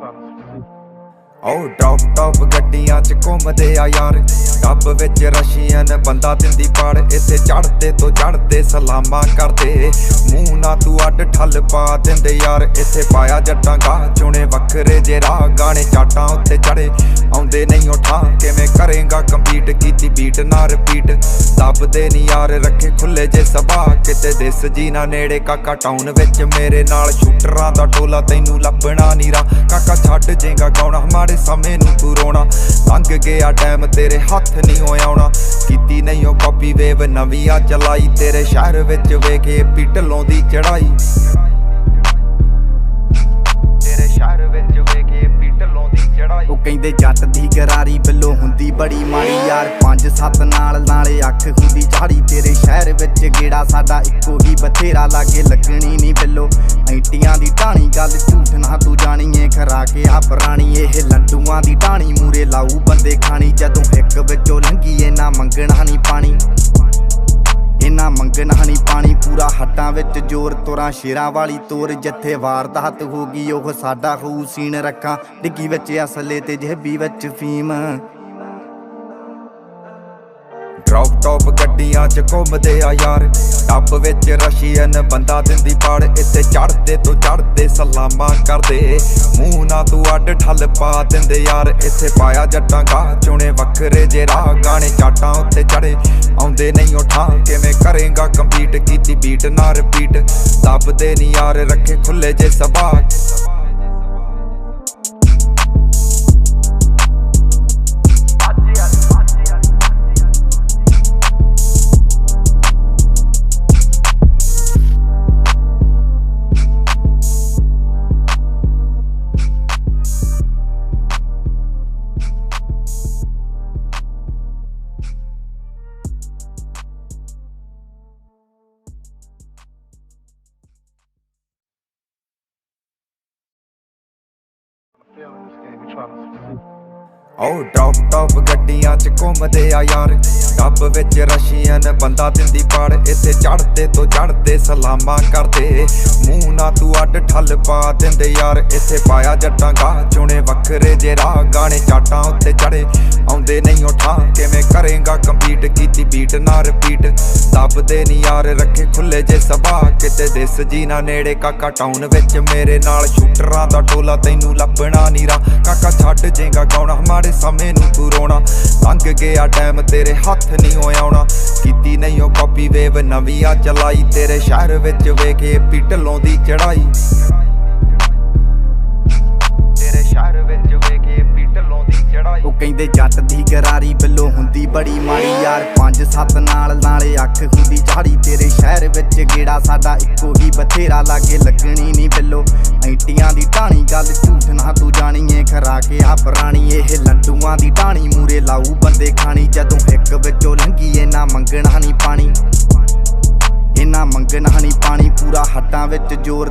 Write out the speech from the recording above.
ਉਹ ਟੌਪ ਗੱਡੀਆਂ ਚ ਘੁੰਮਦੇ ਆ ਯਾਰ, ਟੱਬ ਵਿੱਚ ਰਸ਼ੀਅਨ ਬੰਦਾ ਦਿੰਦੀ ਪਾੜ। ਇੱਥੇ ਚੜਦੇ ਤੋਂ ਚੜਦੇ ਸਲਾਮਾਂ ਕਰਦੇ, ਮੂੰਹ ਨਾ ਤੂੰ ਅੱਡ ਠੱਲ ਪਾ ਦਿੰਦੇ ਯਾਰ। ਇੱਥੇ ਪਾਇਆ ਜੱਟਾਂ ਗਾਹ ਚੁਣੇ ਵੱਖਰੇ ਜੇ ਰਾਹ, ਗਾਣੇ ਚਾਟਾਂ ਉੱਤੇ ਚੜੇ ਆਉਂਦੇ ਨਹੀਂ ਉਠਾਂ। ਕਿਵੇਂ ਕਰੇਗਾ ਕੰਪੀਟ, ਕੀਤੀ ਬੀਟ ਨਾ ਰਿਪੀਟ, ਦੱਬਦੇ ਨੀ ਯਾਰ ਰੱਖੇ ਖੁੱਲੇ ਜੇ ਸਭਾ। ਕਿਤੇ ਦਿਸ ਜੀ ਨਾ ਨੇੜੇ ਕਾਕਾ ਟਾਊਨ ਵਿੱਚ ਮੇਰੇ ਨਾਲ ਸ਼ੂਟਰਾਂ ਦਾ ਟੋਲਾ, ਤੈਨੂੰ ਲੱਭਣਾ ਨੀ ਰਾ ਕਾਕਾ। ਛੱਡ ਜੇਗਾ ਗਾਉਣਾ ਮਾੜੇ ਸਮੇਂ ਨੂੰ ਤੂੰ ਰੋਣਾ, ਲੰਘ ਗਿਆ ਟਾਈਮ ਤੇਰੇ ਹੱਥ ਨਹੀਂ ਹੋ ਆਉਣਾ। ਕੀਤੀ ਨਹੀਂ ਉਹ ਕਾਪੀ ਵੇਵ ਨਵੀਂ ਆ ਚਲਾਈ, ਤੇਰੇ ਸ਼ਹਿਰ ਵਿੱਚ ਵੇਖੇ ਪਿੱਟਲੋਂ ਦੀ ਚੜਾਈ। ਤੇਰੇ ਸ਼ਹਿਰ ਵਿੱਚ ਵੇਖੇ ਪਿੱਟਲੋਂ ਦੀ ਚੜਾਈ। ਉਹ ਕਹਿੰਦੇ ਜੱਟ ਦੀ ਗਰਾਰੀ ਬਿੱਲੋ ਹੁੰਦੀ ਬੜੀ ਮਾੜੀ ਯਾਰ, 5-7 ਨਾਲੇ ਅੱਖ ਹੁੰਦੀ ਝਾੜੀ। ਤੇਰੇ ਸ਼ਹਿਰ ਵਿੱਚ ਗੇੜਾ ਸਾਡਾ ਇੱਕੋ ਹੀ ਬਥੇਰਾ, ਲਾਗੇ ਲੱਗਣੀ ਨਹੀਂ ਬਿੱਲੋ ਐਂਟੀਆਂ ਦੀ ਢਾਣੀ। ਗੱਲ ਝੂਠ ਨਾ ਤੂੰ ਜਾਣੀਏ ਖਰਾ ਕੇ ਆ ਪੁਰਾਣੀ, ਇਹ ਲੰਡੂਆਂ ਦੀ ਢਾਣੀ ਮੂਰੇ ਲਾਊ ਬੰਦੇ ਖਾਣੀ। ਜਦੋਂ ਹਿੱਕ ਵਿੱਚੋਂ ਲੰਘੀ ਇਹਨਾਂ ਮੰਗਣਾ ਨਹੀਂ ਪਾਣੀ, ਇਹਨਾਂ ਮੰਗਣਾ ਨਹੀਂ ਪਾਣੀ। ਪੂਰਾ ਹੱਟਾਂ ਵਿੱਚ ਜ਼ੋਰ, ਤੁਰਾਂ ਸ਼ੇਰਾਂ ਵਾਲੀ ਤੋਰ। ਜਿੱਥੇ ਵਾਰਦਾਤ ਹੋ ਗਈ ਉਹ ਸਾਡਾ ਹੋਊ ਸੀਨ, ਰੱਖਾਂ ਡਿੱਗੀ ਵਿੱਚ ਅਸਲੇ ਤੇ ਜੇਬੀ ਵਿੱਚ ਫੀਮ। ਟੌਪ ਗੱਡੀਆਂ ਚ ਘੁੰਮਦੇ ਆ ਯਾਰ, ਟੱਬ ਵਿੱਚ ਰਸ਼ੀਅਨ ਬੰਦਾ ਦਿੰਦੀ ਪਾੜ। ਇੱਥੇ ਚੜਦੇ ਤੋਂ ਚੜਦੇ ਸਲਾਮਾਂ ਕਰਦੇ, ਮੂੰਹ ਨਾ ਤੂੰ ਅੱਡ ਠੱਲ ਪਾ ਦਿੰਦੇ ਯਾਰ। ਇੱਥੇ ਪਾਇਆ ਜੱਟਾਂ ਗਾਹ ਚੁਣੇ ਵੱਖਰੇ ਜੇ ਰਾਹ, ਗਾਣੇ ਚਾਟਾਂ ਉੱਤੇ ਚੜੇ ਆਉਂਦੇ ਨਹੀਂ ਉਠਾਂ। ਕਿਵੇਂ ਕਰੇਗਾ ਕੰਪੀਟ, ਕੀਤੀ ਬੀਟ ਨਾ ਰਿਪੀਟ, ਦੱਬਦੇ ਨੀ ਯਾਰ ਰੱਖੇ ਖੁੱਲੇ ਜੇ ਸਭਾ। ਉਹ ਟੌਪ ਗੱਡੀਆਂ ਚ ਘੁੰਮਦੇ ਆ ਯਾਰ, ਟੱਬ ਵਿੱਚ ਰਸ਼ੀਅਨ ਬੰਦਾ ਦਿੰਦੀ ਪਾੜ। ਇੱਥੇ ਚੜਦੇ ਤੋਂ ਚੜਦੇ ਸਲਾਮਾਂ ਕਰਦੇ, ਮੂੰਹ ਨਾ ਤੂੰ ਅੱਡ ਠੱਲ ਪਾ ਦਿੰਦੇ ਯਾਰ। ਇੱਥੇ ਪਾਇਆ ਜੱਟਾਂ ਗਾਹ ਚੁਣੇ ਵੱਖਰੇ ਜੇ ਰਾਹ, ਗਾਣੇ ਚਾਟਾਂ ਉੱਤੇ ਚੜੇ ਆਉਂਦੇ ਨਹੀਂ ਉਠਾਂ। ਕਿਵੇਂ ਕਰੇਗਾ ਕੰਪੀਟ, ਕੀਤੀ ਬੀਟ ਨਾ ਰਿਪੀਟ, ਦੱਬਦੇ ਨੀ ਯਾਰ ਰੱਖੇ ਖੁੱਲੇ ਜੇ ਸਭਾ। ਕਿਤੇ ਦਿਸ ਜੀ ਨਾ ਨੇੜੇ ਕਾਕਾ ਟਾਊਨ ਵਿੱਚ ਮੇਰੇ ਨਾਲ ਸ਼ੂਟਰਾਂ ਦਾ ਟੋਲਾ, ਤੈਨੂੰ ਲੱਭਣਾ ਨੀ ਰਾ ਕਾਕਾ। ਛੱਡ ਜੇਗਾ ਗਾਉਣਾ ਮਾੜੇ ਸਮੇਂ ਨੂੰ ਤੂੰ ਰੋਣਾ, ਲੰਘ ਗਿਆ ਟਾਈਮ ਤੇਰੇ ਹੱਥ ਨਹੀਂ ਹੋ ਆਉਣਾ। ਕੀਤੀ ਨਹੀਂ ਉਹ ਕਾਪੀ ਵੇਵ ਨਵੀਂ ਆ ਚਲਾਈ, ਤੇਰੇ ਸ਼ਹਿਰ ਵਿੱਚ ਵੇਖੇ ਪਿੱਟਲੋਂ ਦੀ ਚੜਾਈ। ਤੇਰੇ ਸ਼ਹਿਰ ਵਿੱਚ ਵੇਖੇ ਪਿੱਟਲੋਂ ਦੀ ਚੜਾਈ। ਉਹ ਕਹਿੰਦੇ ਜੱਟ ਦੀ ਗਰਾਰੀ ਬਿੱਲੋ ਹੁੰਦੀ ਬੜੀ ਮਾੜੀ ਯਾਰ, 5-7 ਨਾਲੇ ਅੱਖ ਹੁੰਦੀ ਝਾੜੀ। ਤੇਰੇ ਸ਼ਹਿਰ ਵਿੱਚ ਗੇੜਾ ਸਾਡਾ ਇੱਕੋ ਹੀ ਬਥੇਰਾ, ਲਾਗੇ ਲੱਗਣੀ ਨਹੀਂ ਬਿੱਲੋ ਐਂਟੀਆਂ ਦੀ ਢਾਣੀ। ਗੱਲ ਝੂਠ ਨਾ ਤੂੰ ਜਾਣੀਏ ਖਰਾ ਕੇ ਆ ਪੁਰਾਣੀ, ਇਹ ਲੰਡੂਆਂ ਦੀ ਢਾਣੀ ਮੂਰੇ ਲਾਊ ਬੰਦੇ ਖਾਣੀ। ਜਦੋਂ ਹਿੱਕ ਵਿੱਚੋਂ ਲੰਘੀ ਇਹਨਾਂ ਮੰਗਣਾ ਨਹੀਂ ਪਾਣੀ, ਇਹਨਾਂ ਮੰਗਣਾ ਨਹੀਂ ਪਾਣੀ। ਪੂਰਾ ਹੱਟਾਂ ਵਿੱਚ ਜ਼ੋਰ।